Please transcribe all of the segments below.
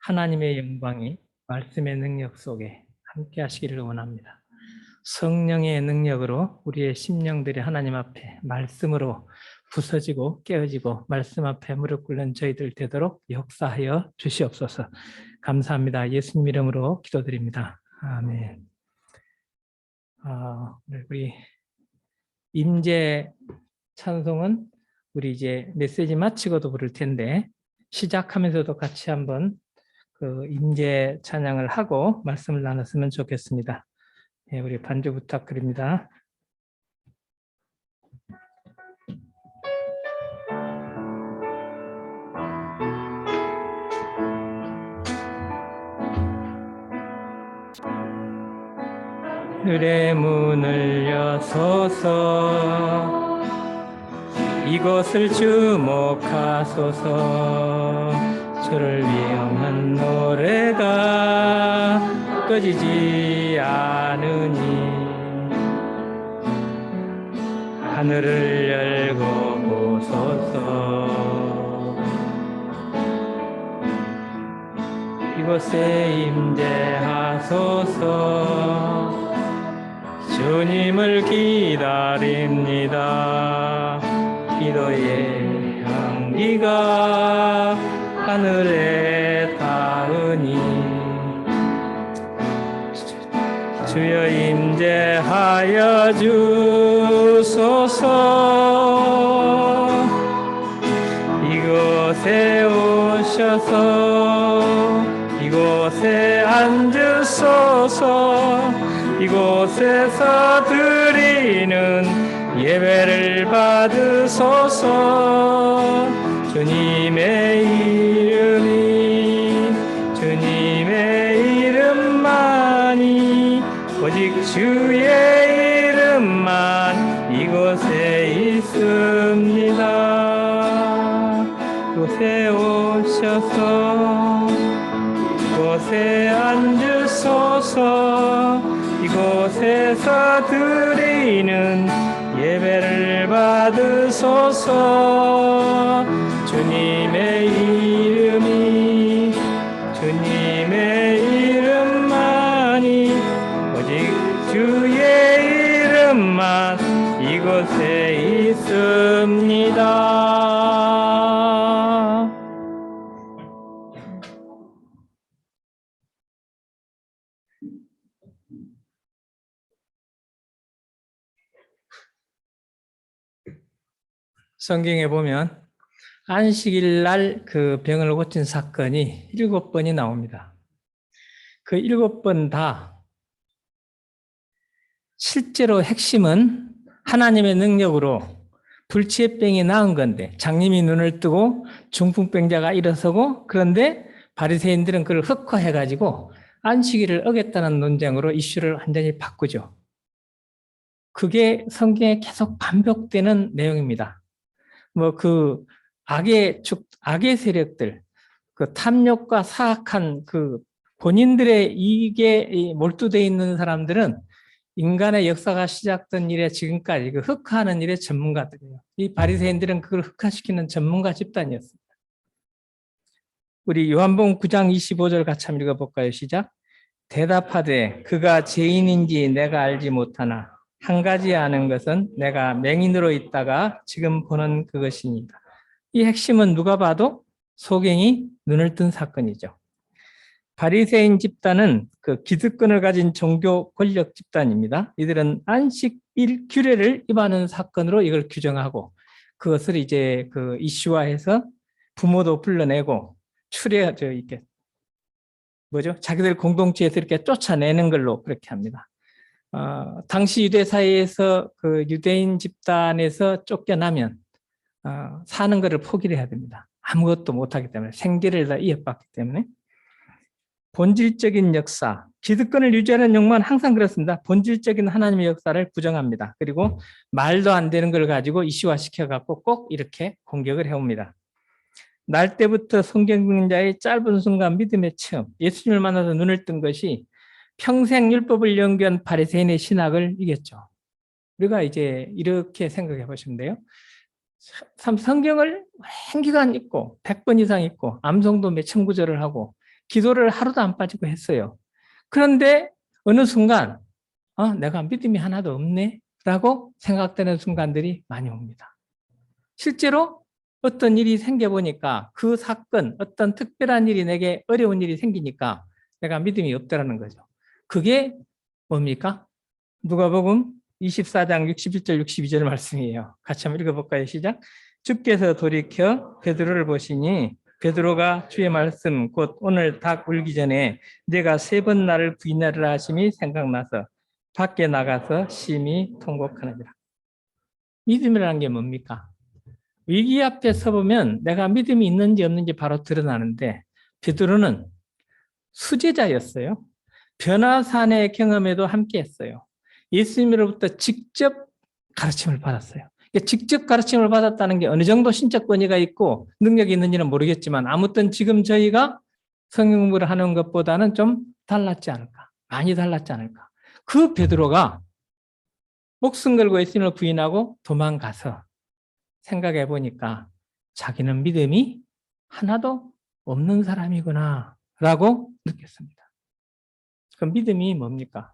하나님의 영광이 말씀의 능력 속에 함께 하시기를 원합니다. 성령의 능력으로 우리의 심령들이 하나님 앞에 말씀으로 부서지고 깨어지고 말씀 앞에 무릎 꿇는 저희들 되도록 역사하여 주시옵소서. 감사합니다. 예수님 이름으로 기도드립니다. 아멘. 우리 임재 찬송은 우리 이제 메시지 마치고도 부를 텐데 시작하면서도 같이 한번 그 임재 찬양을 하고 말씀을 나눴으면 좋겠습니다. 예, 우리 반주 부탁드립니다. 하늘의 문을 여소서 이곳을 주목하소서 주를 위한 노래가 꺼지지 않으니 하늘을 열고 보소서 이곳에 임재하소서 주님을 기다립니다. 기도의 향기가 하늘에 닿으니 주여 임재하여 주소서 이곳에 오셔서 이곳에 앉으소서 이곳에서 드리는 예배를 받으소서 주님의 이름만이 오직 주의 이름만 이곳에 있습니다. 이곳에 오셔서 이곳에 앉으소서 이곳에서 드리는 예배를 받으소서 주님의 이름만이 오직 주의 이름만 이곳에 있습니다. 성경에 보면 안식일 날 그 병을 고친 사건이 7번이 나옵니다. 그 7번 다 실제로 핵심은 하나님의 능력으로 불치의 병이 나은 건데 장님이 눈을 뜨고 중풍병자가 일어서고 그런데 바리새인들은 그걸 흑화해가지고 안식일을 어겼다는 논쟁으로 이슈를 완전히 바꾸죠. 그게 성경에 계속 반복되는 내용입니다. 그 악의 세력들, 그 탐욕과 사악한 그 본인들의 이익에 몰두되어 있는 사람들은 인간의 역사가 시작된 일에 지금까지 그 흑화하는 일의 전문가들이에요. 이 바리새인들은 그걸 흑화시키는 전문가 집단이었습니다. 우리 요한복음 9장 25절 같이 한번 읽어볼까요? 시작. 대답하되 그가 죄인인지 내가 알지 못하나 한 가지 아는 것은 내가 맹인으로 있다가 지금 보는 그것입니다. 이 핵심은 누가 봐도 소경이 눈을 뜬 사건이죠. 바리새인 집단은 그 기득권을 가진 종교 권력 집단입니다. 이들은 안식일 규례를 위반하는 사건으로 이걸 규정하고 그것을 이제 그 이슈화해서 부모도 불러내고 이렇게 자기들 공동체에서 이렇게 쫓아내는 걸로 그렇게 합니다. 당시 유대 사회에서 그 유대인 집단에서 쫓겨나면 사는 것을 포기를 해야 됩니다. 아무것도 못하기 때문에 생계를 다 이어받기 때문에 본질적인 역사, 기득권을 유지하는 욕망은 항상 그렇습니다. 본질적인 하나님의 역사를 부정합니다. 그리고 말도 안 되는 걸 가지고 이슈화 시켜갖고 꼭 이렇게 공격을 해옵니다. 날 때부터 성경 읽는 자의 짧은 순간 믿음의 체험, 예수님을 만나서 눈을 뜬 것이 평생 율법을 연구한 바리새인의 신학을 이겼죠. 우리가 이제 이렇게 생각해 보시면 돼요. 참 성경을 오랜 기간 읽고 100번 이상 읽고 암송도 몇천 구절을 하고 기도를 하루도 안 빠지고 했어요. 그런데 어느 순간 내가 믿음이 하나도 없네 라고 생각되는 순간들이 많이 옵니다. 실제로 어떤 일이 생겨보니까 그 사건, 어떤 특별한 일이 내게 어려운 일이 생기니까 내가 믿음이 없다라는 거죠. 그게 뭡니까? 누가복음 24장 61절 62절 말씀이에요. 같이 한번 읽어볼까요? 시작. 주께서 돌이켜 베드로를 보시니 베드로가 주의 말씀 곧 오늘 닭 울기 전에 내가 3번 나를 부인하리라 하심이 생각나서 밖에 나가서 심히 통곡하느니라. 믿음이라는 게 뭡니까? 위기 앞에 서보면 내가 믿음이 있는지 없는지 바로 드러나는데 베드로는 수제자였어요. 변화산의 경험에도 함께했어요. 예수님으로부터 직접 가르침을 받았어요. 직접 가르침을 받았다는 게 어느 정도 신적 권위가 있고 능력이 있는지는 모르겠지만 아무튼 지금 저희가 성경 공부를 하는 것보다는 좀 달랐지 않을까? 많이 달랐지 않을까? 그 베드로가 목숨 걸고 예수님을 부인하고 도망가서 생각해 보니까 자기는 믿음이 하나도 없는 사람이구나 라고 느꼈습니다. 그 믿음이 뭡니까?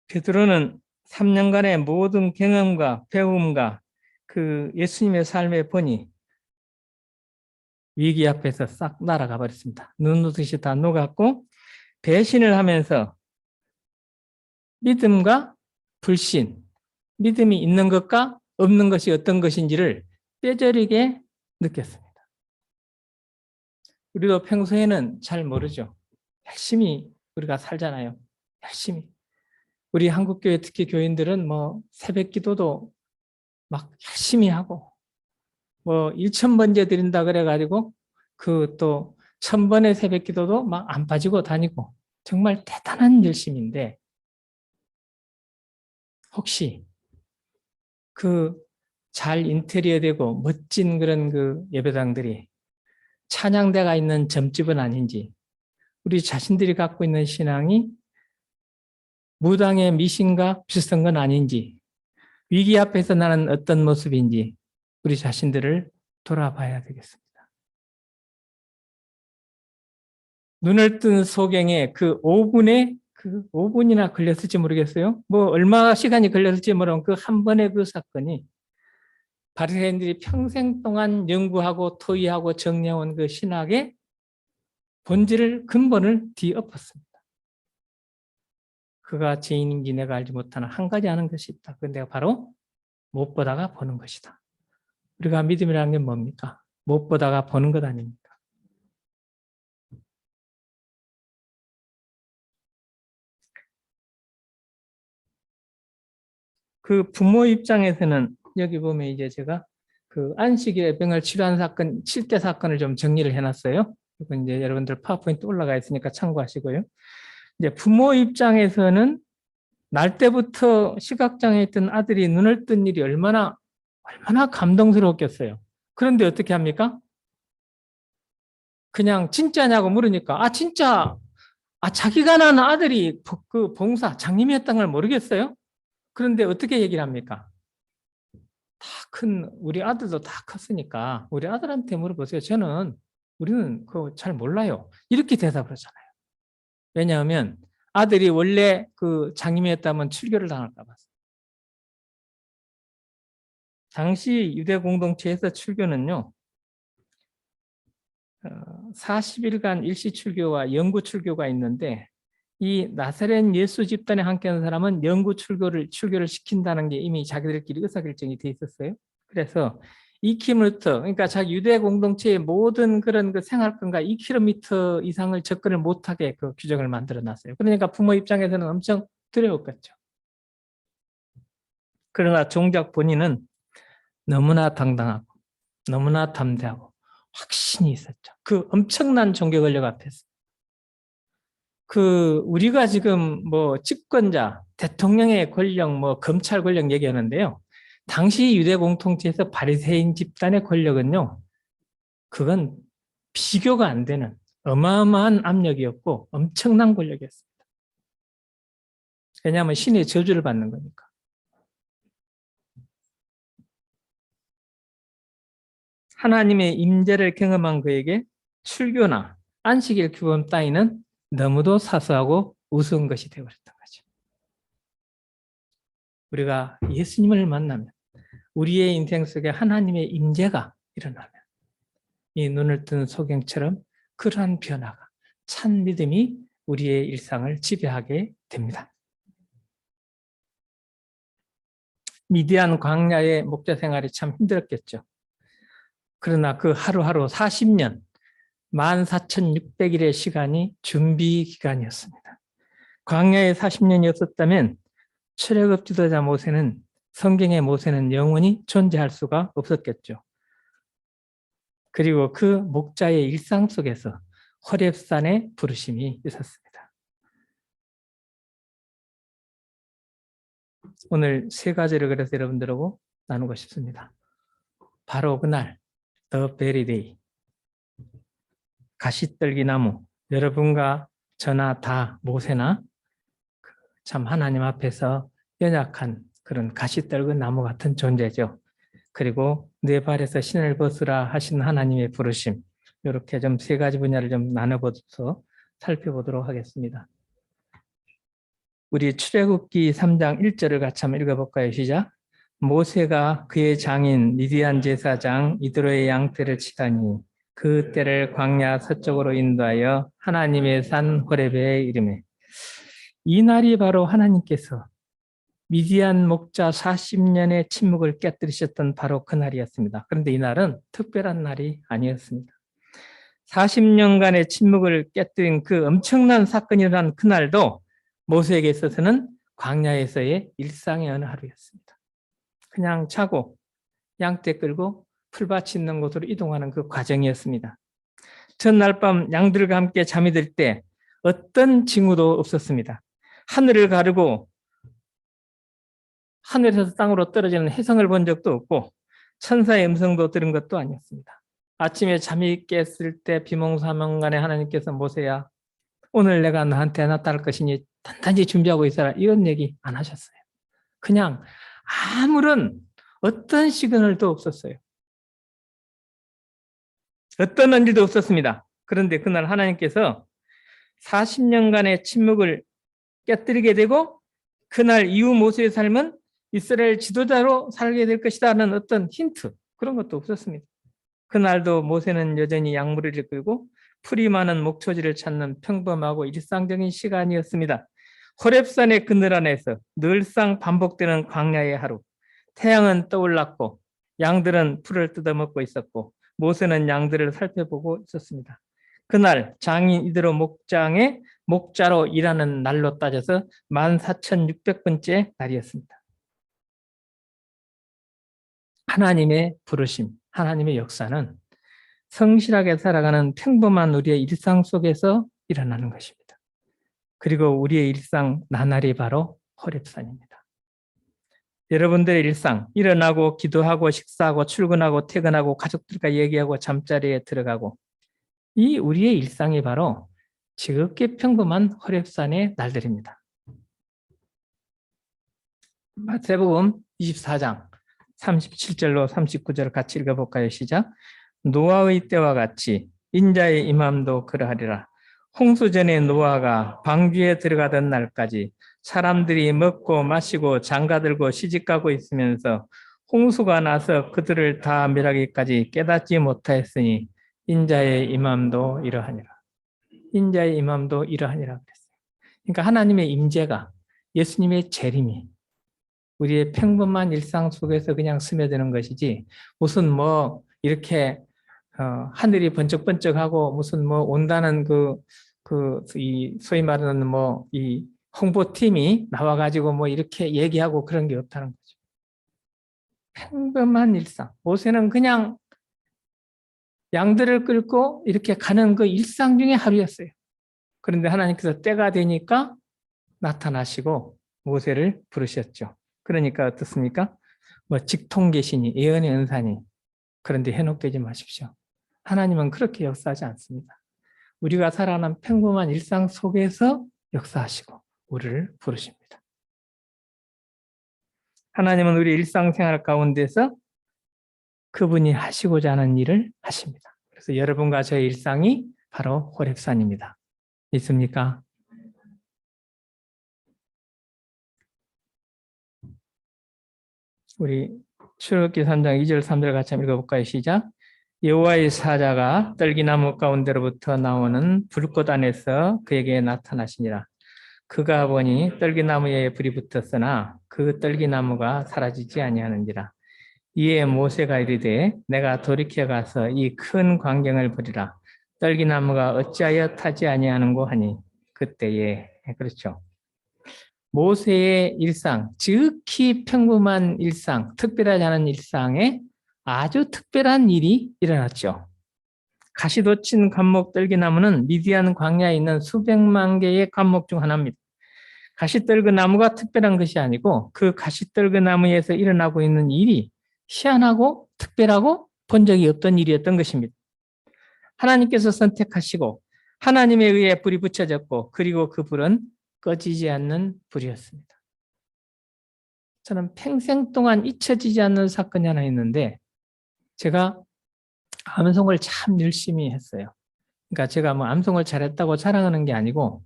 베드로는 3년간의 모든 경험과 배움과 그 예수님의 삶에 보니 위기 앞에서 싹 날아가 버렸습니다. 눈 오듯이 다 녹았고 배신을 하면서 믿음과 불신, 믿음이 있는 것과 없는 것이 어떤 것인지를 뼈저리게 느꼈습니다. 우리도 평소에는 잘 모르죠. 열심히 우리가 살잖아요. 열심히. 우리 한국교회 특히 교인들은 뭐 새벽 기도도 막 열심히 하고 뭐 1,000번째 드린다 그래가지고 그 또 1,000번의 새벽 기도도 막 안 빠지고 다니고 정말 대단한 열심인데 혹시 그 잘 인테리어 되고 멋진 그런 그 예배당들이 찬양대가 있는 점집은 아닌지 우리 자신들이 갖고 있는 신앙이 무당의 미신과 비슷한 건 아닌지 위기 앞에서 나는 어떤 모습인지 우리 자신들을 돌아봐야 되겠습니다. 눈을 뜬 소경에 그 5분이나 걸렸을지 모르겠어요. 뭐 얼마 시간이 걸렸을지 모르면 그 한 번의 그 사건이 바리새인들이 평생 동안 연구하고 토의하고 정리해온 그 신학의 본질을 근본을 뒤엎었습니다. 그가 죄인인지 내가 알지 못하나 한 가지 아는 것이 있다. 그건 내가 바로 못 보다가 보는 것이다. 우리가 믿음이라는 게 뭡니까? 못 보다가 보는 것 아닙니까? 그 부모 입장에서는 여기 보면 이제 제가 그 안식일에 병을 치료한 사건, 7대 사건을 좀 정리를 해놨어요. 이건 이제 여러분들 파워포인트 올라가 있으니까 참고하시고요. 이제 부모 입장에서는 날 때부터 시각장애 있던 아들이 눈을 뜬 일이 얼마나 감동스러웠겠어요. 그런데 어떻게 합니까? 그냥 진짜냐고 물으니까 진짜 자기가 낳은 아들이 그 봉사 장님이었던 걸 모르겠어요? 그런데 어떻게 얘기를 합니까? 우리 아들도 다 컸으니까 우리 아들한테 물어보세요. 우리는 그거 잘 몰라요. 이렇게 대답을 하잖아요. 왜냐하면 아들이 원래 그 장님이었다면 출교를 당할까 봐. 당시 유대 공동체에서 출교는요, 40일간 일시 출교와 영구 출교가 있는데 이 나사렛 예수 집단에 함께하는 사람은 영구 출교를 시킨다는 게 이미 자기들끼리 의사결정이 돼 있었어요. 그래서 2km, 그러니까 자기 유대 공동체의 모든 그런 그 생활권과 2km 이상을 접근을 못하게 그 규정을 만들어 놨어요. 그러니까 부모 입장에서는 엄청 두려웠겠죠. 그러나 정작 본인은 너무나 당당하고 너무나 담대하고 확신이 있었죠. 그 엄청난 종교 권력 앞에서. 우리가 지금 뭐 집권자, 대통령의 권력, 뭐 검찰 권력 얘기하는데요. 당시 유대 공동체에서 바리새인 집단의 권력은요. 그건 비교가 안 되는 어마어마한 압력이었고 엄청난 권력이었습니다. 왜냐하면 신의 저주를 받는 거니까. 하나님의 임재를 경험한 그에게 출교나 안식일 규범 따위는 너무도 사소하고 우스운 것이 되어버렸던 거죠. 우리가 예수님을 만나면 우리의 인생 속에 하나님의 임재가 일어나면 이 눈을 뜬 소경처럼 그러한 변화가 참 믿음이 우리의 일상을 지배하게 됩니다. 미디안 광야의 목자 생활이 참 힘들었겠죠. 그러나 그 하루하루 40년, 14,600일의 시간이 준비 기간이었습니다. 광야에 40년이었었다면 출애굽 지도자 모세는 성경의 모세는 영원히 존재할 수가 없었겠죠. 그리고 그 목자의 일상 속에서 호렙산의 부르심이 있었습니다. 오늘 세 가지를 그래서 여러분들하고 나누고 싶습니다. 바로 그날 The very day 가시떨기 나무, 여러분과 저나 다 모세나 참 하나님 앞에서 연약한 그런 가시떨근 나무 같은 존재죠. 그리고 내 발에서 신을 벗으라 하신 하나님의 부르심, 이렇게 좀 세 가지 분야를 좀 나눠보서 살펴보도록 하겠습니다. 우리 출애굽기 3장 1절을 같이 한번 읽어볼까요? 시작. 모세가 그의 장인 미디안 제사장 이드로의 양떼를 치다니 그 떼를 광야 서쪽으로 인도하여 하나님의 산 호렙에 이르매. 이 날이 바로 하나님께서 미디안 목자 40년의 침묵을 깨뜨리셨던 바로 그 날이었습니다. 그런데 이 날은 특별한 날이 아니었습니다. 40년간의 침묵을 깨뜨린 그 엄청난 사건이 일어난 그날도 모세에게 있어서는 광야에서의 일상의 어느 하루였습니다. 그냥 자고 양떼 끌고 풀밭이 있는 곳으로 이동하는 그 과정이었습니다. 전날 밤 양들과 함께 잠이 들 때 어떤 징후도 없었습니다. 하늘을 가르고 하늘에서 땅으로 떨어지는 혜성을 본 적도 없고 천사의 음성도 들은 것도 아니었습니다. 아침에 잠이 깼을 때 비몽사몽간에 하나님께서 모세야 오늘 내가 너한테 나타날 것이니 단단히 준비하고 있어라 이런 얘기 안 하셨어요. 그냥 아무런 어떤 시그널도 없었어요. 어떤 일도 없었습니다. 그런데 그날 하나님께서 40년간의 침묵을 깨뜨리게 되고 그날 이후 모세의 삶은 이스라엘 지도자로 살게 될 것이라는 어떤 힌트 그런 것도 없었습니다. 그날도 모세는 여전히 양무리를 끌고 풀이 많은 목초지를 찾는 평범하고 일상적인 시간이었습니다. 호렙산의 그늘 안에서 늘상 반복되는 광야의 하루. 태양은 떠올랐고 양들은 풀을 뜯어먹고 있었고 모세는 양들을 살펴보고 있었습니다. 그날 장인 이드로 목장의 목자로 일하는 날로 따져서 14,600번째 날이었습니다. 하나님의 부르심, 하나님의 역사는 성실하게 살아가는 평범한 우리의 일상 속에서 일어나는 것입니다. 그리고 우리의 일상 나날이 바로 호렙산입니다. 여러분들의 일상, 일어나고 기도하고 식사하고 출근하고 퇴근하고 가족들과 얘기하고 잠자리에 들어가고 이 우리의 일상이 바로 지극히 평범한 호렙산의 날들입니다. 마태복음 24장 37절로 39절 같이 읽어볼까요? 시작. 노아의 때와 같이 인자의 임함도 그러하리라. 홍수 전에 노아가 방주에 들어가던 날까지 사람들이 먹고 마시고 장가들고 시집가고 있으면서 홍수가 나서 그들을 다 멸하기까지 깨닫지 못하였으니 인자의 임함도 이러하니라. 인자의 임함도 이러하니라 그랬어요. 그러니까 하나님의 임재가 예수님의 재림이 우리의 평범한 일상 속에서 그냥 스며드는 것이지 무슨 뭐 이렇게 하늘이 번쩍번쩍하고 무슨 뭐 온다는 이 소위 말하는 뭐 이 홍보팀이 나와가지고 뭐 이렇게 얘기하고 그런 게 없다는 거죠. 평범한 일상. 모세는 그냥 양들을 끌고 이렇게 가는 그 일상 중에 하루였어요. 그런데 하나님께서 때가 되니까 나타나시고 모세를 부르셨죠. 그러니까 어떻습니까? 뭐 직통계시니 예언의 은사니 그런데 현혹되지 마십시오. 하나님은 그렇게 역사하지 않습니다. 우리가 살아가는 평범한 일상 속에서 역사하시고 우리를 부르십니다. 하나님은 우리 일상생활 가운데서 그분이 하시고자 하는 일을 하십니다. 그래서 여러분과 저의 일상이 바로 호렙산입니다. 있습니까? 우리 출애굽기 3장 2절 3절 같이 한번 읽어볼까요? 시작. 여호와의 사자가 떨기나무 가운데로부터 나오는 불꽃 안에서 그에게 나타나시니라. 그가 보니 떨기나무에 불이 붙었으나 그 떨기나무가 사라지지 아니하는지라. 이에 모세가 이르되 내가 돌이켜 가서 이 큰 광경을 보리라. 떨기나무가 어찌하여 타지 아니하는고 하니 그때에 그렇죠. 모세의 일상, 지극히 평범한 일상, 특별하지 않은 일상에 아주 특별한 일이 일어났죠. 가시돋친 감목 떨기나무는 미디안 광야에 있는 수백만 개의 감목 중 하나입니다. 가시떨그나무가 특별한 것이 아니고 그 가시떨그나무에서 일어나고 있는 일이 희한하고 특별하고 본 적이 없던 일이었던 것입니다. 하나님께서 선택하시고 하나님에 의해 불이 붙여졌고 그리고 그 불은 꺼지지 않는 불이었습니다. 저는 평생 동안 잊혀지지 않는 사건이 하나 있는데 제가 암송을 참 열심히 했어요. 그러니까 제가 뭐 암송을 잘했다고 자랑하는 게 아니고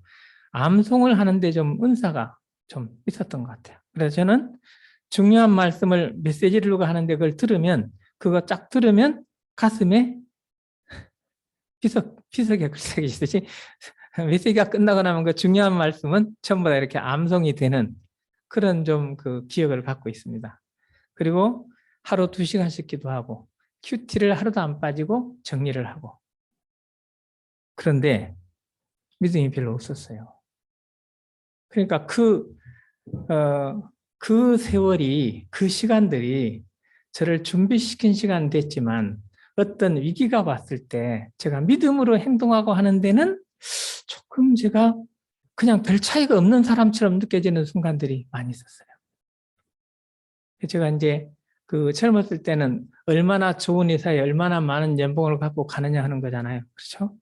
암송을 하는데 좀 은사가 좀 있었던 것 같아요. 그래서 저는 중요한 말씀을 메시지를 하는데 그걸 들으면 그거 쫙 들으면 가슴에 피석의 글색이 있듯이 메시지가 끝나고 나면 그 중요한 말씀은 전부 다 이렇게 암송이 되는 그런 좀 그 기억을 갖고 있습니다. 그리고 하루 2시간씩 기도하고 큐티를 하루도 안 빠지고 정리를 하고 그런데 믿음이 별로 없었어요. 그러니까 그 세월이 그 시간들이 저를 준비시킨 시간 됐지만 어떤 위기가 왔을 때 제가 믿음으로 행동하고 하는 데는 조금 제가 그냥 별 차이가 없는 사람처럼 느껴지는 순간들이 많이 있었어요. 제가 이제 그 젊었을 때는 얼마나 좋은 회사에 얼마나 많은 연봉을 갖고 가느냐 하는 거잖아요. 그렇죠?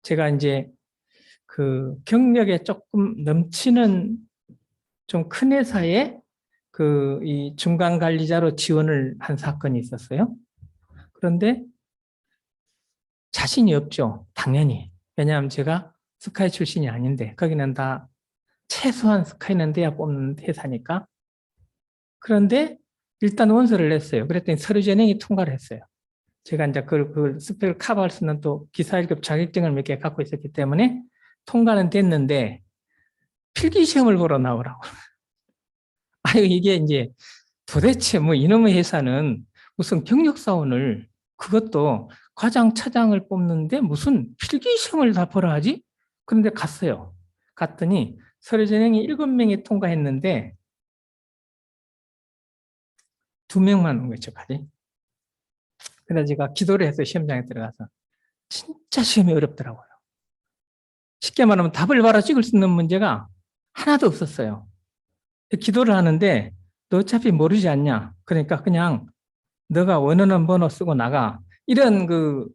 제가 이제 그 경력에 조금 넘치는 좀 큰 회사에 그 이 중간 관리자로 지원을 한 사건이 있었어요. 그런데 자신이 없죠. 당연히. 왜냐하면 제가 스카이 출신이 아닌데 거기는 다 최소한 스카이는 돼야 뽑는 회사니까. 그런데 일단 원서를 냈어요. 그랬더니 서류 전형이 통과를 했어요. 제가 이제 그 스펙을 커버할 수 있는 또 기사 1급 자격증을 몇 개 갖고 있었기 때문에 통과는 됐는데 필기 시험을 보러 나오라고. 아유, 이게 이제 도대체 뭐 이놈의 회사는 무슨 경력사원을 그것도 과장, 차장을 뽑는데 무슨 필기 시험을 다 보러 하지? 그런데 갔어요. 갔더니 서류 전형이 7명이 통과했는데 2명만 온 거죠, 까지. 그래서 제가 기도를 해서 시험장에 들어가서 진짜 시험이 어렵더라고요. 쉽게 말하면 답을 바로 찍을 수 있는 문제가 하나도 없었어요. 기도를 하는데 너 어차피 모르지 않냐? 그러니까 그냥 너가 원하는 번호 쓰고 나가. 이런 그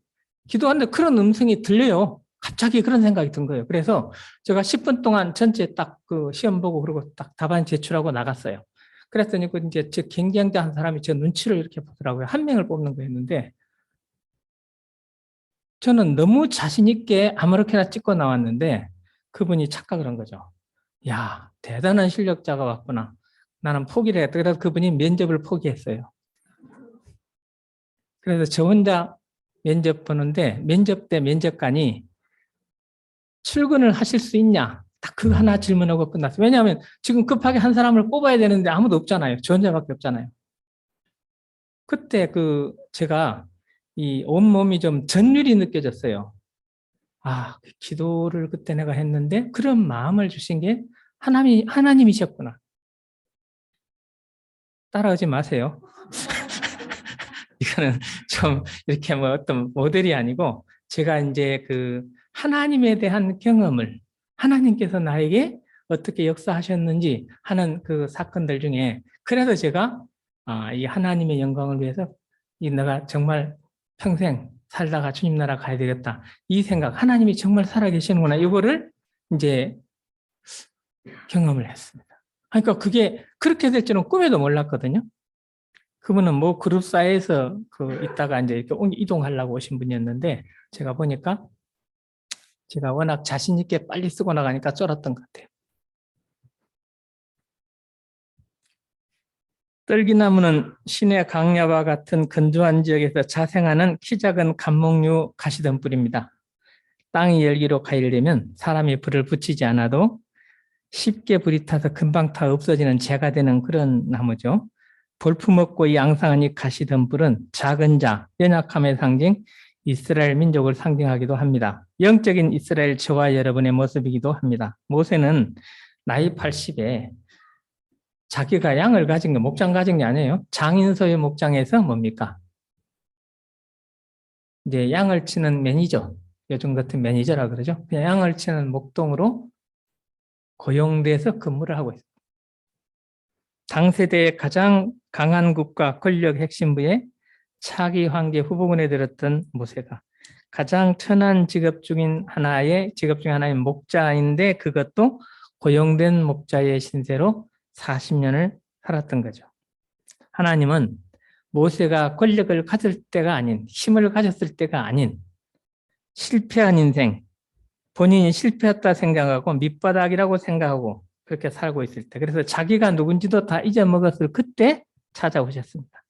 기도하는데 그런 음성이 들려요. 갑자기 그런 생각이 든 거예요. 그래서 제가 10분 동안 전체 딱 그 시험 보고 그러고 딱 답안 제출하고 나갔어요. 그랬더니 그 이제 저 경쟁자 한 사람이 저 눈치를 이렇게 보더라고요. 1명을 뽑는 거였는데 저는 너무 자신 있게 아무렇게나 찍고 나왔는데 그분이 착각을 한 거죠. 야, 대단한 실력자가 왔구나. 나는 포기를 했다. 그래서 그분이 면접을 포기했어요. 그래서 저 혼자 면접 보는데 면접 때 면접관이 출근을 하실 수 있냐? 딱 그 하나 질문하고 끝났어요. 왜냐하면 지금 급하게 한 사람을 뽑아야 되는데 아무도 없잖아요. 저 혼자밖에 없잖아요. 그때 그 제가 이 온몸이 좀 전율이 느껴졌어요. 아, 기도를 그때 내가 했는데 그런 마음을 주신 게 하나님이셨구나. 따라하지 마세요. 이거는 좀 이렇게 뭐 어떤 모델이 아니고 제가 이제 그 하나님에 대한 경험을 하나님께서 나에게 어떻게 역사하셨는지 하는 그 사건들 중에 그래서 제가 이 하나님의 영광을 위해서 이 내가 정말 평생 살다가 주님 나라 가야 되겠다. 이 생각, 하나님이 정말 살아계시는구나. 이거를 이제 경험을 했습니다. 그러니까 그게 그렇게 될 줄은 꿈에도 몰랐거든요. 그분은 뭐 그룹사에서 있다가 이제 이렇게 이동하려고 오신 분이었는데 제가 보니까 제가 워낙 자신 있게 빨리 쓰고 나가니까 쫄았던 것 같아요. 떨기나무는 시내 강야와 같은 건조한 지역에서 자생하는 키 작은 감목류 가시덤불입니다. 땅이 열기로 가열되면 사람이 불을 붙이지 않아도 쉽게 불이 타서 금방 타 없어지는 재가 되는 그런 나무죠. 볼품없고 양상한 이 가시덤불은 작은 자, 연약함의 상징, 이스라엘 민족을 상징하기도 합니다. 영적인 이스라엘 저와 여러분의 모습이기도 합니다. 모세는 나이 80에 자기가 양을 가진 게 목장 가진 게 아니에요. 장인서의 목장에서 뭡니까? 이제 양을 치는 매니저, 요즘 같은 매니저라 그러죠. 그냥 양을 치는 목동으로 고용돼서 근무를 하고 있어요. 당세대의 가장 강한 국가 권력 핵심부에 차기 황제 후보군에 들었던 모세가 가장 천한 직업 중인 하나인 목자인데 그것도 고용된 목자의 신세로 40년을 살았던 거죠. 하나님은 모세가 권력을 가질 때가 아닌, 힘을 가졌을 때가 아닌 실패한 인생, 본인이 실패했다 생각하고 밑바닥이라고 생각하고 그렇게 살고 있을 때, 그래서 자기가 누군지도 다 잊어먹었을 그때 찾아오셨습니다.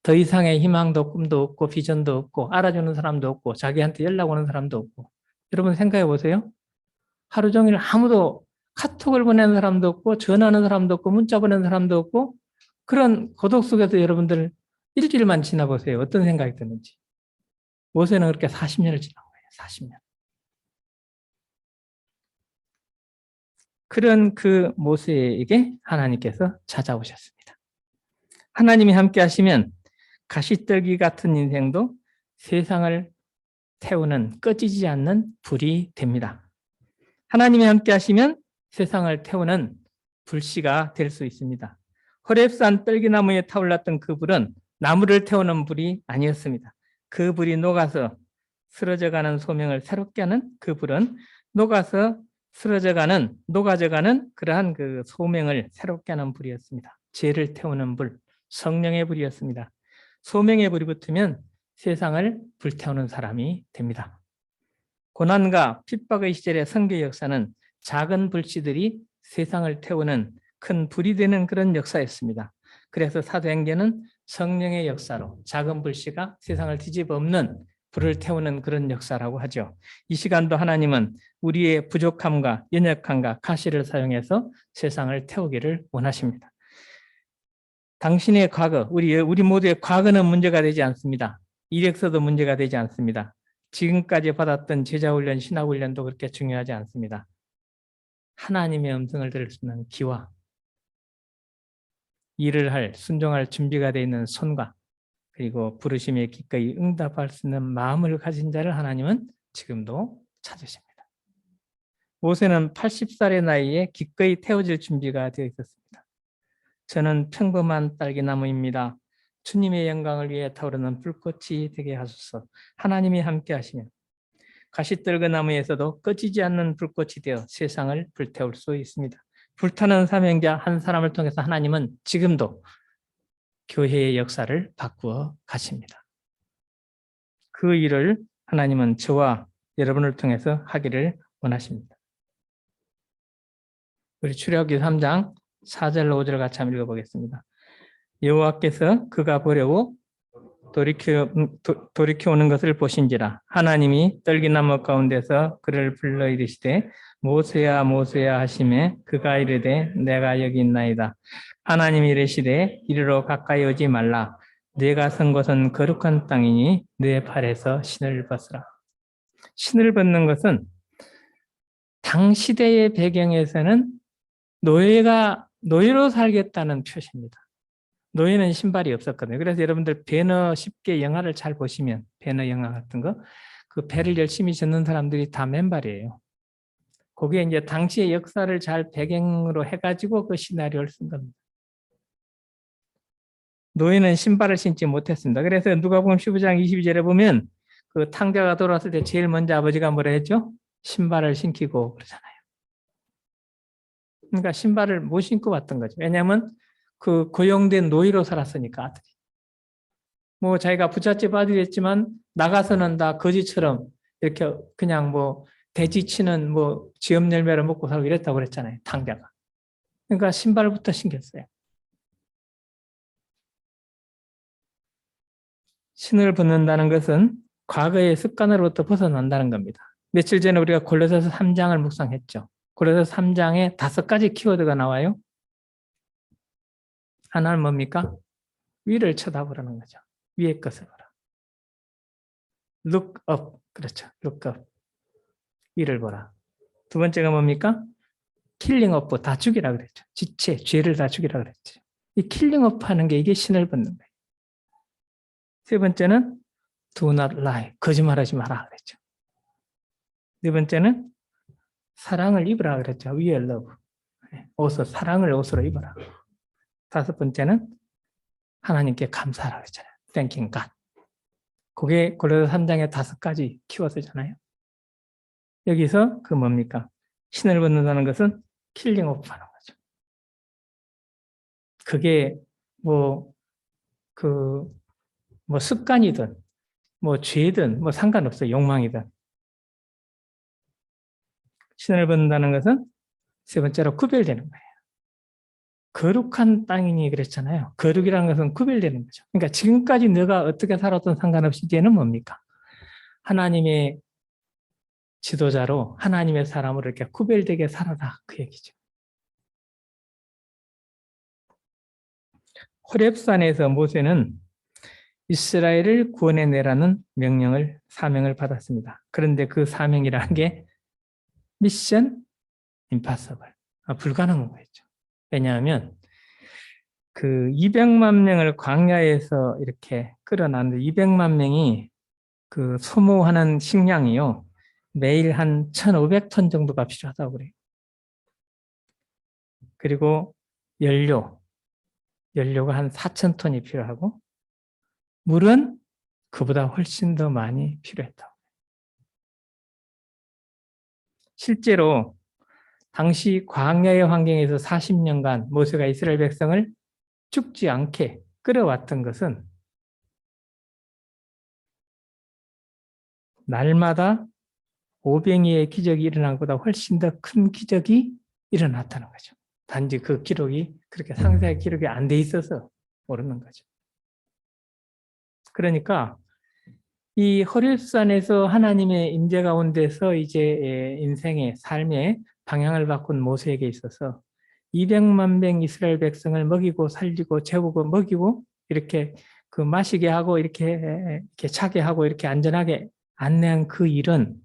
더 이상의 희망도 꿈도 없고 비전도 없고 알아주는 사람도 없고 자기한테 연락 오는 사람도 없고. 여러분 생각해 보세요. 하루 종일 아무도 카톡을 보내는 사람도 없고 전화하는 사람도 없고 문자 보내는 사람도 없고 그런 고독 속에서 여러분들 일주일만 지나보세요. 어떤 생각이 드는지. 모세는 그렇게 40년을 지난 거예요. 40년. 그런 그 모세에게 하나님께서 찾아오셨습니다. 하나님이 함께 하시면 가시떨기 같은 인생도 세상을 태우는 꺼지지 않는 불이 됩니다. 하나님이 함께 하시면 세상을 태우는 불씨가 될 수 있습니다. 호렙산 떨기나무에 타올랐던 그 불은 나무를 태우는 불이 아니었습니다. 그 불이 녹아서 쓰러져가는 소명을 새롭게 하는 그 불은 녹아서 녹아져가는 그러한 그 소명을 새롭게 하는 불이었습니다. 죄를 태우는 불, 성령의 불이었습니다. 소명의 불이 붙으면 세상을 불태우는 사람이 됩니다. 고난과 핍박의 시절의 선교 역사는 작은 불씨들이 세상을 태우는 큰 불이 되는 그런 역사였습니다. 그래서 사도행전은 성령의 역사로 작은 불씨가 세상을 뒤집어 엎는 불을 태우는 그런 역사라고 하죠. 이 시간도 하나님은 우리의 부족함과 연약함과 가시를 사용해서 세상을 태우기를 원하십니다. 당신의 과거, 우리 모두의 과거는 문제가 되지 않습니다. 이력서도 문제가 되지 않습니다. 지금까지 받았던 제자훈련, 신학훈련도 그렇게 중요하지 않습니다. 하나님의 음성을 들을 수 있는 귀와 일을 할, 순종할 준비가 되어 있는 손과 그리고 부르심에 기꺼이 응답할 수 있는 마음을 가진 자를 하나님은 지금도 찾으십니다. 모세는 80살의 나이에 기꺼이 태워질 준비가 되어 있었습니다. 저는 평범한 딸기나무입니다. 주님의 영광을 위해 타오르는 불꽃이 되게 하소서. 하나님이 함께 하시면 가시떨그 나무에서도 꺼지지 않는 불꽃이 되어 세상을 불태울 수 있습니다. 불타는 사명자 한 사람을 통해서 하나님은 지금도 교회의 역사를 바꾸어 가십니다. 그 일을 하나님은 저와 여러분을 통해서 하기를 원하십니다. 우리 출애굽기 3장 4절로 5절 같이 한번 읽어보겠습니다. 여호와께서 그가 보려고 돌이켜 오는 것을 보신지라 하나님이 떨기나무 가운데서 그를 불러 이르시되 모세야 모세야 하시매 그가 이르되 내가 여기 있나이다. 하나님이 이르시되 이리로 가까이 오지 말라. 네가 선 곳은 거룩한 땅이니 네 발에서 신을 벗으라. 신을 벗는 것은 당 시대의 배경에서는 노예로 살겠다는 표시입니다. 노예는 신발이 없었거든요. 그래서 여러분들 배너 쉽게 영화를 잘 보시면 배너 영화 같은 거 그 배를 열심히 젓는 사람들이 다 맨발이에요. 거기에 이제 당시의 역사를 잘 배경으로 해가지고 그 시나리오를 쓴 겁니다. 노예는 신발을 신지 못했습니다. 그래서 누가복음 15장 22절에 보면 그 탕자가 돌아왔을 때 제일 먼저 아버지가 뭐라 했죠? 신발을 신기고 그러잖아요. 그러니까 신발을 못 신고 왔던 거죠. 왜냐하면 그 고용된 노예로 살았으니까 아들이. 뭐 자기가 부잣집 아들이었지만 나가서는 다 거지처럼 이렇게 그냥 뭐 돼지 치는 뭐 지업 열매를 먹고 살고 이랬다고 그랬잖아요. 탕자가. 그러니까 신발부터 신겼어요. 신을 벗는다는 것은 과거의 습관으로부터 벗어난다는 겁니다. 며칠 전에 우리가 골로새서 3장을 묵상했죠. 골로새서 3장에 5가지 키워드가 나와요. 하나는 뭡니까? 위를 쳐다보라는 거죠. 위의 것을 보라. Look up. 그렇죠. Look up. 위를 보라. 두 번째가 뭡니까? 킬링 오프. 다 죽이라 그랬죠. 지체, 죄를 다 죽이라 그랬죠. 이 킬링 오프 하는 게 이게 신을 벗는 거예요. 세 번째는 do not lie. 거짓말하지 마라 그랬죠. 네 번째는 사랑을 입으라 그랬죠. wear love. 옷을, 사랑을 옷으로 입어라. 다섯 번째는 하나님께 감사하라 그랬잖아요. thanking God. 그게 골로새 3장의 5가지 키워드잖아요. 여기서 그 뭡니까? 신을 벗는다는 것은 킬링 오프 하는 거죠. 그게 뭐 습관이든 뭐 죄든 뭐 상관없어요. 욕망이든. 신을 벗는다는 것은 세 번째로 구별되는 거예요. 거룩한 땅이니 그랬잖아요. 거룩이라는 것은 구별되는 거죠. 그러니까 지금까지 너가 어떻게 살았던 상관없이 이제는 뭡니까? 하나님의 지도자로 하나님의 사람으로 이렇게 구별되게 살아라 그 얘기죠. 호렙산에서 모세는 이스라엘을 구원해내라는 사명을 받았습니다. 그런데 그 사명이라는 게 미션 임파서블, 불가능한 거였죠. 왜냐하면 그 200만 명을 광야에서 이렇게 끌어놨는데 200만 명이 그 소모하는 식량이요. 매일 한 1,500톤 정도가 필요하다고 그래요. 그리고 연료가 한 4,000톤이 필요하고 물은 그보다 훨씬 더 많이 필요했다고. 실제로 당시 광야의 환경에서 40년간 모세가 이스라엘 백성을 죽지 않게 끌어왔던 것은 날마다 오병이의 기적이 일어난 것보다 훨씬 더 큰 기적이 일어났다는 거죠. 단지 그 기록이 그렇게 상세하게 기록이 안 돼 있어서 모르는 거죠. 그러니까 이 호렙산에서 하나님의 임재 가운데서 이제 인생의 삶의 방향을 바꾼 모세에게 있어서 200만 명 이스라엘 백성을 먹이고 살리고 재우고 먹이고 이렇게 그 마시게 하고 이렇게 차게 하고 이렇게 안전하게 안내한 그 일은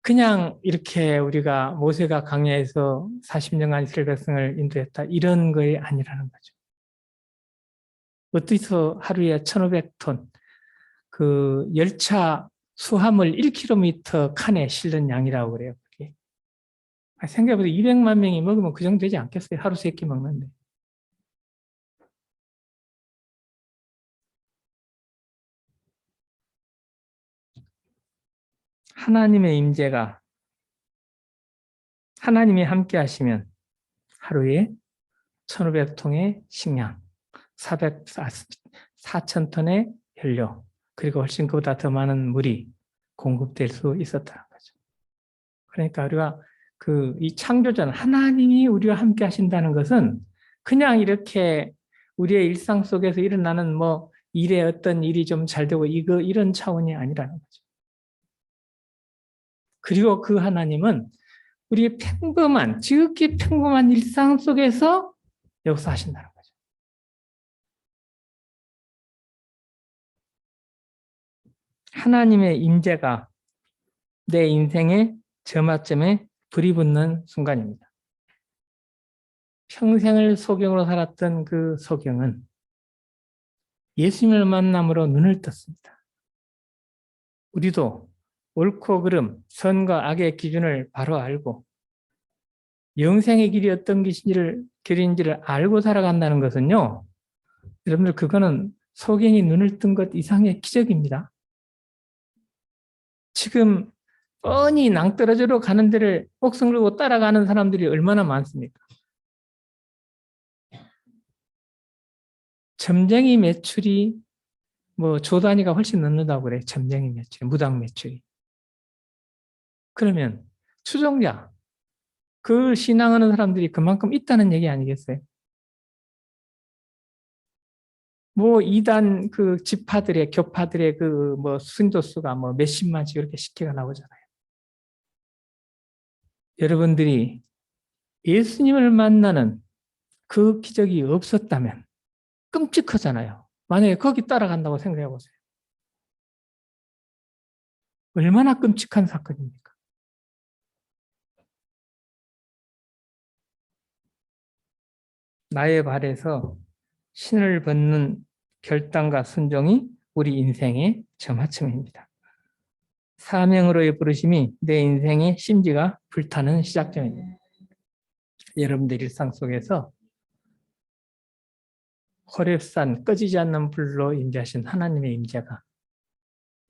그냥 이렇게 우리가 모세가 광야에서 40년간 이스라엘 백성을 인도했다 이런 거에 아니라는 거죠. 어디서 하루에 1,500톤 그 열차 수화물 1km 칸에 실는 양이라고 그래요. 그게. 생각해보세요. 200만 명이 먹으면 그 정도 되지 않겠어요? 하루 3끼 먹는데. 하나님의 임재가 하나님이 함께 하시면 하루에 1,500통의 식량, 4,000톤의 연료, 그리고 훨씬 그보다 더 많은 물이 공급될 수 있었다는 거죠. 그러니까 우리가 이 창조자는 하나님이 우리와 함께 하신다는 것은 그냥 이렇게 우리의 일상 속에서 일어나는 뭐 일에 어떤 일이 좀 잘 되고 이런 차원이 아니라는 거죠. 그리고 그 하나님은 우리의 지극히 평범한 일상 속에서 역사하신다는 거죠. 하나님의 임재가 내 인생의 저마점에 불이 붙는 순간입니다. 평생을 소경으로 살았던 그 소경은 예수님을 만남으로 눈을 떴습니다. 우리도 옳고 그름, 선과 악의 기준을 바로 알고 영생의 길이 어떤 길인지를 알고 살아간다는 것은요. 여러분들 그거는 소경이 눈을 뜬 것 이상의 기적입니다. 지금 뻔히 낭떠러지로 가는 데를 목숨 걸고 따라가는 사람들이 얼마나 많습니까? 점쟁이 매출이 뭐 조 단위가 훨씬 넘는다고 그래. 점쟁이 매출, 무당 매출이. 그러면 추종자, 그걸 신앙하는 사람들이 그만큼 있다는 얘기 아니겠어요? 뭐 이단 그 지파들의 교파들의 그 뭐 순도 수가 뭐 몇십만씩 이렇게 쉽게가 나오잖아요. 여러분들이 예수님을 만나는 그 기적이 없었다면 끔찍하잖아요. 만약에 거기 따라간다고 생각해 보세요. 얼마나 끔찍한 사건입니까? 나의 발에서 신을 벗는 결단과 순종이 우리 인생의 점화점입니다. 사명으로의 부르심이 내 인생의 심지가 불타는 시작점입니다. 여러분들 일상 속에서 호렙산 꺼지지 않는 불로 임재하신 하나님의 임재가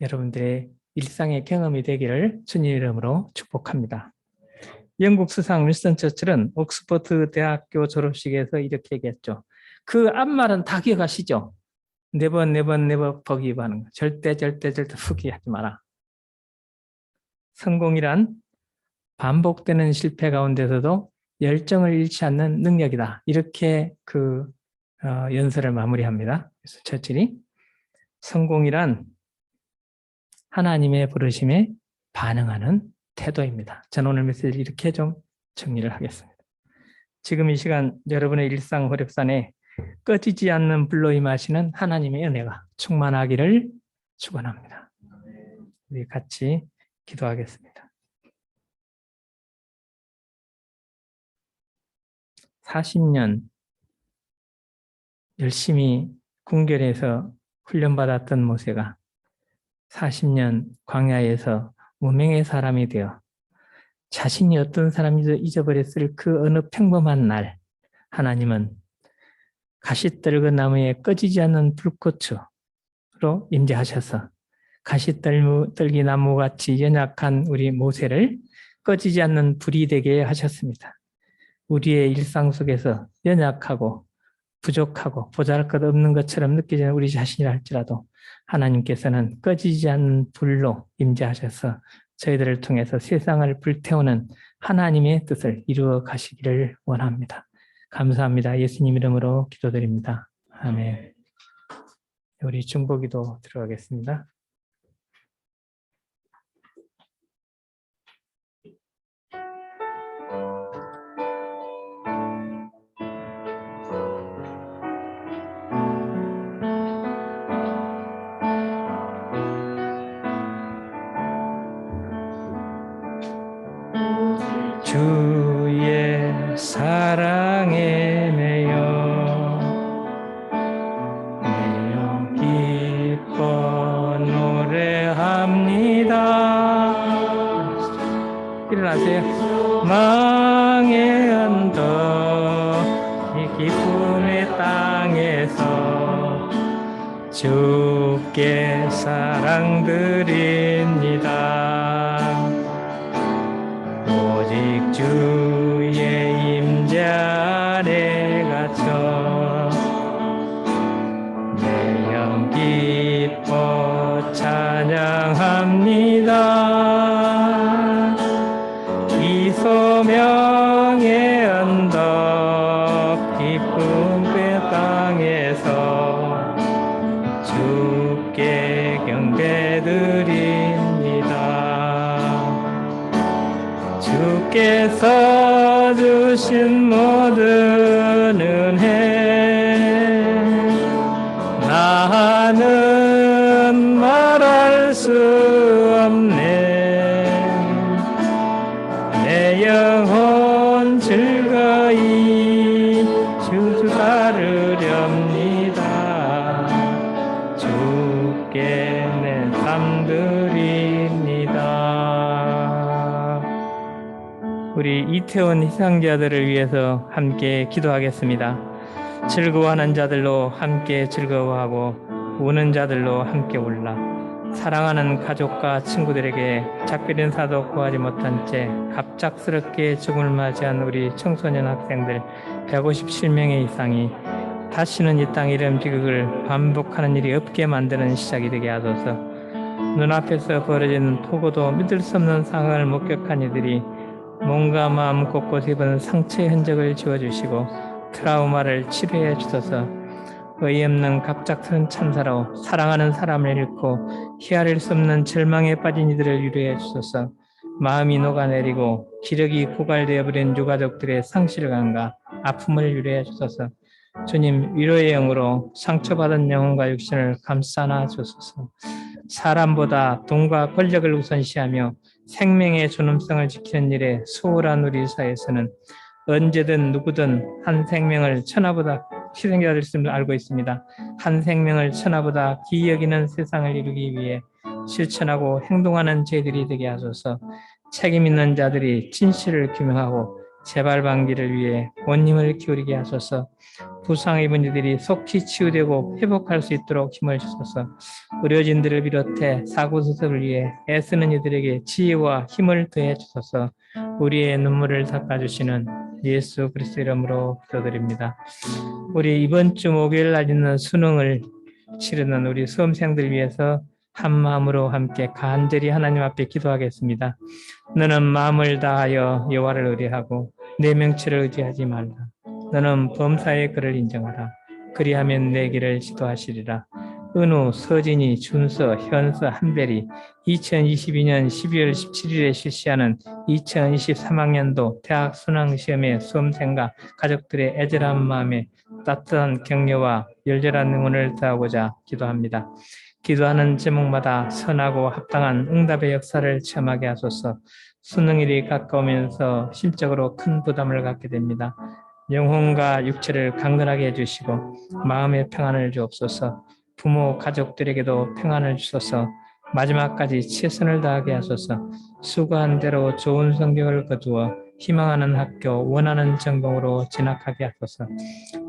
여러분들의 일상의 경험이 되기를 주님 이름으로 축복합니다. 영국 수상 윈스턴 처칠은 옥스퍼드 대학교 졸업식에서 이렇게 얘기했죠. 그 앞말은 다 기억하시죠? 네버 버기브하는 거. 절대 포기하지 마라. 성공이란 반복되는 실패 가운데서도 열정을 잃지 않는 능력이다. 이렇게 연설을 마무리합니다. 그래서 처칠이 성공이란 하나님의 부르심에 반응하는 태도입니다. 저는 오늘 메시지를 이렇게 좀 정리를 하겠습니다. 지금 이 시간 여러분의 일상 호렙산에 꺼지지 않는 불로 임하시는 하나님의 은혜가 충만하기를 축원합니다. 우리 같이 기도하겠습니다. 40년 열심히 궁궐에서 훈련받았던 모세가 40년 광야에서 무명의 사람이 되어 자신이 어떤 사람인지 잊어버렸을 그 어느 평범한 날, 하나님은 가시떨그 나무에 꺼지지 않는 불꽃으로 임재하셔서 가시떨기 나무같이 연약한 우리 모세를 꺼지지 않는 불이 되게 하셨습니다. 우리의 일상 속에서 연약하고 부족하고 보잘것없는 것처럼 느껴지는 우리 자신이라 할지라도 하나님께서는 꺼지지 않는 불로 임재하셔서 저희들을 통해서 세상을 불태우는 하나님의 뜻을 이루어 가시기를 원합니다. 감사합니다. 예수님 이름으로 기도드립니다. 아멘. 우리 중보기도 들어가겠습니다. 주의 사랑에 매여 기뻐 노래합니다. 일어나세요. 망의 언덕 이 기쁨의 땅에서 주께 사랑드립니다. 오직 주의 임재 아래 갇혀 내 영 기뻐 찬양합니다. 이 소명의 언덕 기쁨 그 땅에서 주께 경배드립니다. 주께서 주신 모든 은혜 나는 말할 수 없네. 내 영혼 즐거이 주주 따르렵니다. 주께 내 삶 드립니다. 우리 이태원 희생자들을 위해서 함께 기도하겠습니다. 즐거워하는 자들로 함께 즐거워하고 우는 자들로 함께 울라. 사랑하는 가족과 친구들에게 작별 인사도 구하지 못한 채 갑작스럽게 죽음을 맞이한 우리 청소년 학생들 157명의 이상이 다시는 이 땅 이런 비극을 반복하는 일이 없게 만드는 시작이 되게 하소서. 눈앞에서 벌어진 보고도 믿을 수 없는 상황을 목격한 이들이 몸과 마음 곳곳에 입은 상처의 흔적을 지워주시고 트라우마를 치료해 주소서. 어이없는 갑작스런 참사로 사랑하는 사람을 잃고 헤아릴 수 없는 절망에 빠진 이들을 위로해 주소서. 마음이 녹아내리고 기력이 고갈되어 버린 유가족들의 상실감과 아픔을 위로해 주소서. 주님, 위로의 영으로 상처받은 영혼과 육신을 감싸나 주소서. 사람보다 돈과 권력을 우선시하며 생명의 존엄성을 지키는 일에 소홀한 우리 사회에서는 언제든 누구든 한 생명을 천하보다 희생해야 될 줄을 알고 있습니다. 한 생명을 천하보다 귀히 여기는 세상을 이루기 위해 실천하고 행동하는 저희들이 되게 하소서. 책임 있는 자들이 진실을 규명하고 재발 방지를 위해 온 힘을 기울이게 하소서. 부상 입은 이들이 속히 치유되고 회복할 수 있도록 힘을 주소서. 의료진들을 비롯해 사고 수습을 위해 애쓰는 이들에게 지혜와 힘을 더해 주소서. 우리의 눈물을 닦아주시는 예수 그리스도 이름으로 기도드립니다. 우리 이번 주 목요일 날 있는 수능을 치르는 우리 수험생들 위해서 한 마음으로 함께 간절히 하나님 앞에 기도하겠습니다. 너는 마음을 다하여 여호와를 의뢰하고 내 명치를 의지하지 말라. 너는 범사의 그를 인정하라. 그리하면 내 길을 지도하시리라. 은우, 서진이, 준서, 현서, 한별이 2022년 12월 17일에 실시하는 2023학년도 대학 순환시험의 수험생과 가족들의 애절한 마음에 따뜻한 격려와 열렬한 응원을 더하고자 기도합니다. 기도하는 제목마다 선하고 합당한 응답의 역사를 체험하게 하소서. 수능일이 가까우면서 심적으로 큰 부담을 갖게 됩니다. 영혼과 육체를 강건하게 해주시고 마음의 평안을 주옵소서. 부모, 가족들에게도 평안을 주소서. 마지막까지 최선을 다하게 하소서. 수고한 대로 좋은 성적을 거두어 희망하는 학교, 원하는 전공으로 진학하게 하소서.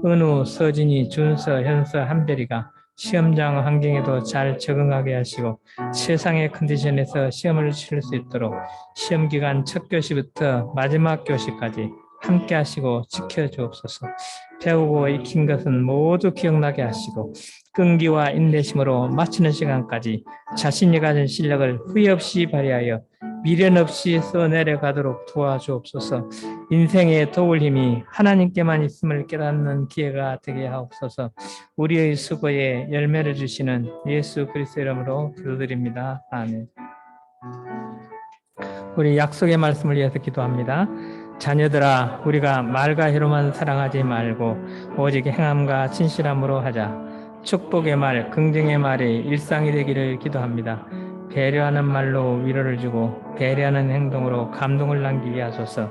은우, 서진이, 준서, 현서, 한별이가 시험장 환경에도 잘 적응하게 하시고 세상의 컨디션에서 시험을 치를 수 있도록 시험 기간 첫 교시부터 마지막 교시까지 함께 하시고 지켜주옵소서. 배우고 익힌 것은 모두 기억나게 하시고 끈기와 인내심으로 마치는 시간까지 자신이 가진 실력을 후회 없이 발휘하여 미련 없이 써내려가도록 도와주옵소서. 인생의 도울 힘이 하나님께만 있음을 깨닫는 기회가 되게 하옵소서. 우리의 수고에 열매를 주시는 예수 그리스도 이름으로 기도드립니다. 아멘. 우리 약속의 말씀을 위해서 기도합니다. 자녀들아, 우리가 말과 혀로만 사랑하지 말고 오직 행함과 진실함으로 하자. 축복의 말, 긍정의 말이 일상이 되기를 기도합니다. 배려하는 말로 위로를 주고 배려하는 행동으로 감동을 남기게 하소서.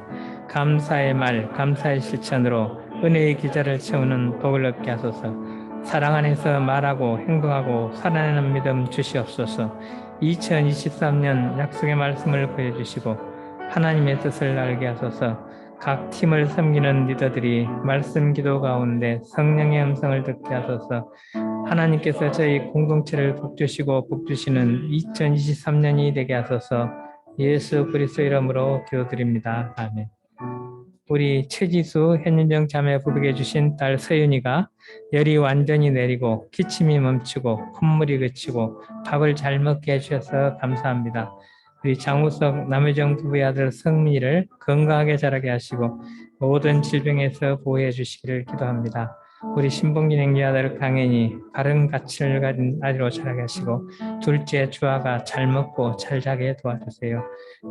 감사의 말, 감사의 실천으로 은혜의 기자를 채우는 복을 얻게 하소서. 사랑 안에서 말하고 행동하고 살아내는 믿음 주시옵소서. 2023년 약속의 말씀을 보여주시고 하나님의 뜻을 알게 하소서. 각 팀을 섬기는 리더들이 말씀 기도 가운데 성령의 음성을 듣게 하소서. 하나님께서 저희 공동체를 복주시고 복주시는 2023년이 되게 하소서. 예수 그리스도 이름으로 기도드립니다. 아멘. 우리 최지수 현윤정 자매 부부에게 주신 딸 서윤이가 열이 완전히 내리고 기침이 멈추고 콧물이 그치고 밥을 잘 먹게 해주셔서 감사합니다. 우리 장우석 남효정 부부의 아들 성민이를 건강하게 자라게 하시고 모든 질병에서 보호해 주시기를 기도합니다. 우리 신봉진 행기 아들 강현이 바른 가치를 가진 아이로 자라게 하시고 둘째 주아가 잘 먹고 잘 자게 도와주세요.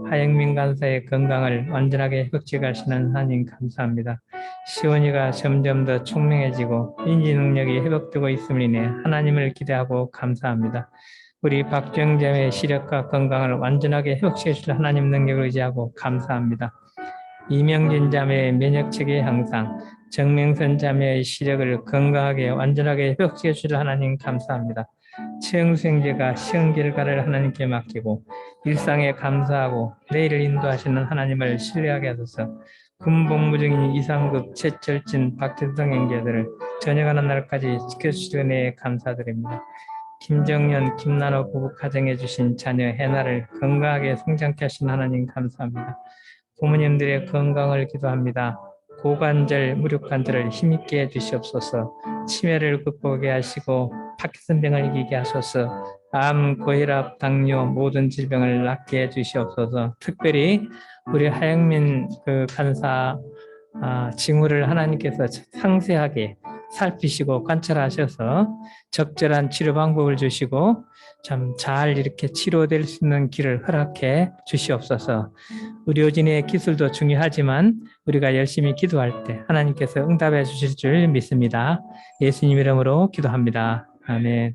하영민 간사의 건강을 완전하게 회복해 가시는 하나님 감사합니다. 시온이가 점점 더 총명해지고 인지 능력이 회복되고 있음을 인해 하나님을 기대하고 감사합니다. 우리 박정자매의 시력과 건강을 완전하게 회복시켜 주실 하나님 능력을 의지하고 감사합니다. 이명진 자매의 면역체계 향상, 정명선 자매의 시력을 건강하게 완전하게 회복시켜 주실 하나님 감사합니다. 최영생제가 시험 결과를 하나님께 맡기고 일상에 감사하고 내일을 인도하시는 하나님을 신뢰하게 하소서. 군복무 중인 이상급 최철진 박진성 형제들을 저녁하는 날까지 지켜주시는 은혜에 감사드립니다. 김정연, 김나노 부부 가정해 주신 자녀 해나를 건강하게 성장케 하신 하나님 감사합니다. 부모님들의 건강을 기도합니다. 고관절, 무릎관절을 힘있게 해주시옵소서. 치매를 극복하게 하시고 파킨슨병을 이기게 하소서. 암, 고혈압, 당뇨 모든 질병을 낫게 해주시옵소서. 특별히 우리 하영민 간사 징후를 하나님께서 상세하게 살피시고 관찰하셔서 적절한 치료 방법을 주시고 참 잘 이렇게 치료될 수 있는 길을 허락해 주시옵소서. 의료진의 기술도 중요하지만 우리가 열심히 기도할 때 하나님께서 응답해 주실 줄 믿습니다. 예수님 이름으로 기도합니다. 아멘.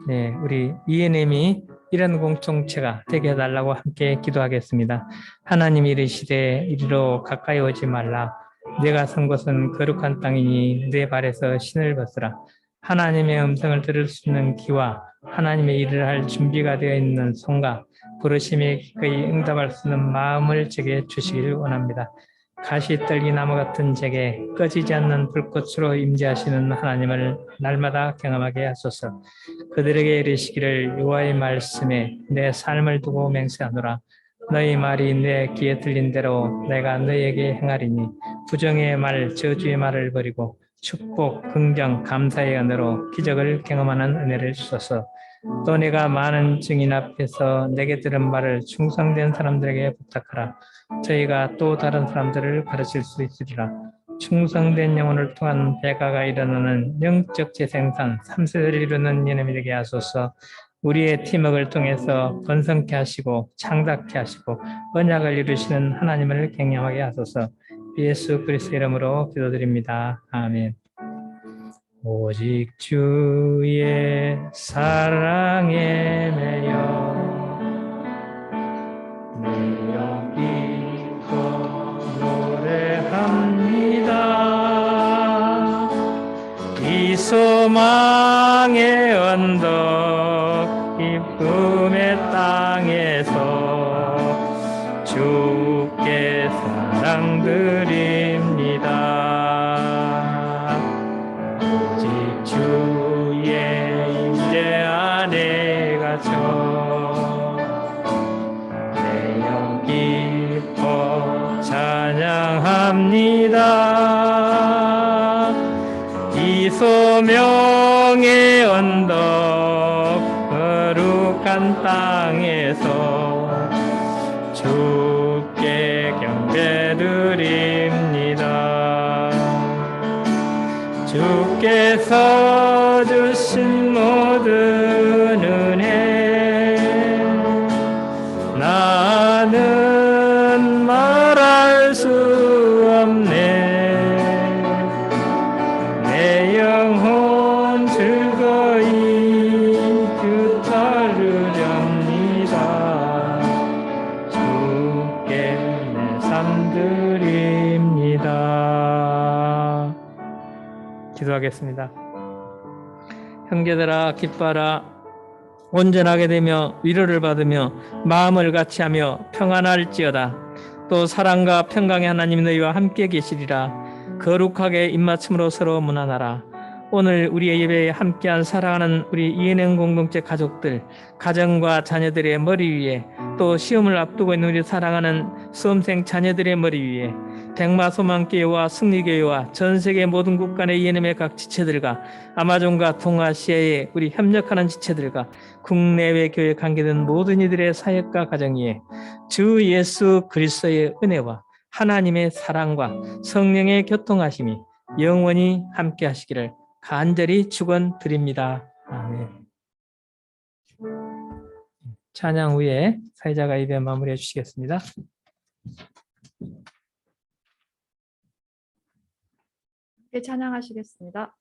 네, 우리 이해님이 이런 공동체가 되게 해달라고 함께 기도하겠습니다. 하나님 이르시되 이리로 가까이 오지 말라. 내가 선 곳은 거룩한 땅이니 내 발에서 신을 벗으라. 하나님의 음성을 들을 수 있는 귀와 하나님의 일을 할 준비가 되어 있는 손과 부르심에 거의 응답할 수 있는 마음을 제게 주시기를 원합니다. 가시떨기 나무 같은 제게 꺼지지 않는 불꽃으로 임재하시는 하나님을 날마다 경험하게 하소서. 그들에게 이르시기를 여호와의 말씀에 내 삶을 두고 맹세하노라. 너희 말이 내 귀에 들린 대로 내가 너희에게 행하리니 부정의 말, 저주의 말을 버리고 축복, 긍정, 감사의 언어로 기적을 경험하는 은혜를 주소서. 또 내가 많은 증인 앞에서 내게 들은 말을 충성된 사람들에게 부탁하라. 저희가 또 다른 사람들을 가르칠 수 있으리라. 충성된 영혼을 통한 배가가 일어나는 영적 재생산 3세대를 이루는 예념이 되게 하소서. 우리의 팀워크를 통해서 번성케 하시고 창작케 하시고 언약을 이루시는 하나님을 경외하게 하소서. 예수 그리스도 이름으로 기도드립니다. 아멘. 오직 주의 사랑에 매여 내어 기뻐 노래합니다. 이 소망의 언덕 기쁨의 땅에서 주께 사랑드립니다. 오직 주의 임재 안에 갇혀 내영 기뻐 찬양합니다. 이 소명의 언덕 거룩한 땅에서 주께 경배드립니다. 주께서 주신 모든 은혜 나는 말할 수 없네. 내 영혼 즐거이 주 따르렵니다. 주께 내 삶 드립니다. 기도하겠습니다. 형제들아 기뻐하라. 온전하게 되며 위로를 받으며 마음을 같이하며 평안할지어다. 또 사랑과 평강의 하나님 너희와 함께 계시리라. 거룩하게 입맞춤으로 서로 문안하라. 오늘 우리의 예배에 함께한 사랑하는 우리 이은행 공동체 가족들, 가정과 자녀들의 머리 위에 또 시험을 앞두고 있는 우리 사랑하는 수험생 자녀들의 머리 위에 백마소망교회와 승리교회와 전세계 모든 국가 내 이은행의 각 지체들과 아마존과 동아시아의 우리 협력하는 지체들과 국내외 교회 관계된 모든 이들의 사역과 가정 위에 주 예수 그리스도의 은혜와 하나님의 사랑과 성령의 교통하심이 영원히 함께 하시기를 간절히 축원드립니다. 아멘. 찬양 후에 사회자가 예배 마무리해 주시겠습니다. 함께 찬양하시겠습니다.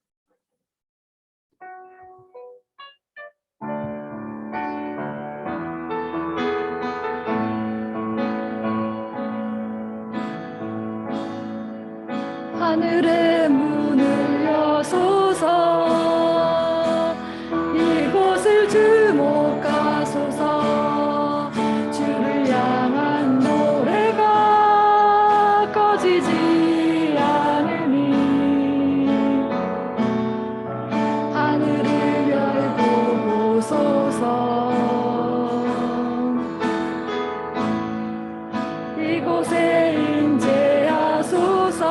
하늘에